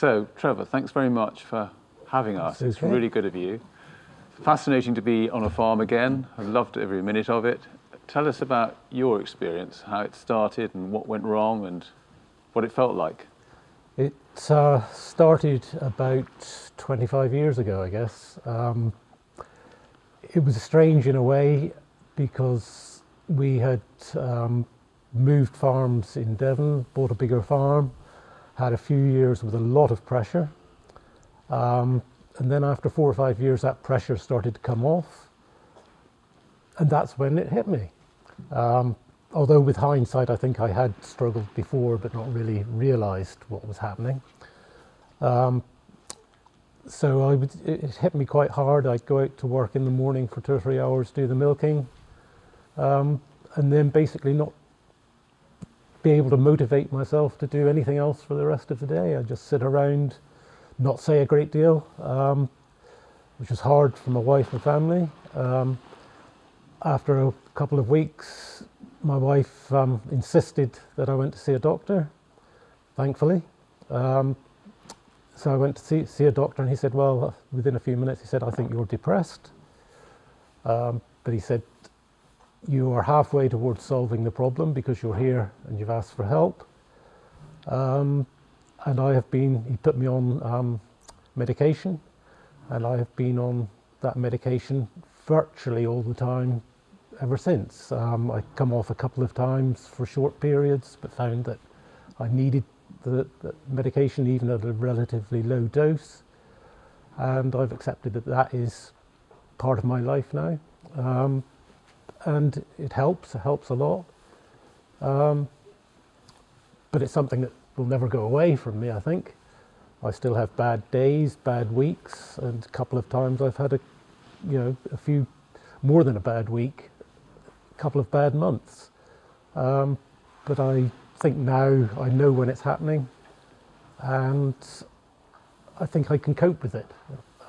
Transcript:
So, Trevor, thanks very much for having us. It's really good of you. Fascinating to be on a farm again. I loved every minute of it. Tell us about your experience, how it started and what went wrong and what it felt like. It started about 25 years ago, I guess. It was strange in a way because we had moved farms in Devon, bought a bigger farm, had a few years with a lot of pressure. And then after 4 or 5 years, that pressure started to come off. And that's when it hit me. Although with hindsight, I think I had struggled before, but not really realized what was happening. So it hit me quite hard. I'd go out to work in the morning for 2 or 3 hours, do the milking, and then basically not be able to motivate myself to do anything else for the rest of the day. I'd just sit around, not say a great deal, which was hard for my wife and family. After a couple of weeks, my wife insisted that I went to see a doctor, thankfully. So I went to see a doctor, and he said, well, within a few minutes, he said, I think you're depressed. But he said, you are halfway towards solving the problem because you're here and you've asked for help. And he put me on medication, and I have been on that medication virtually all the time ever since. I come off a couple of times for short periods, but found that I needed the medication even at a relatively low dose. And I've accepted that that is part of my life now. And it helps a lot. But it's something that will never go away from me, I think. I still have bad days, bad weeks, and a couple of times I've had a few, more than a bad week, a couple of bad months. But I think now I know when it's happening, and I think I can cope with it.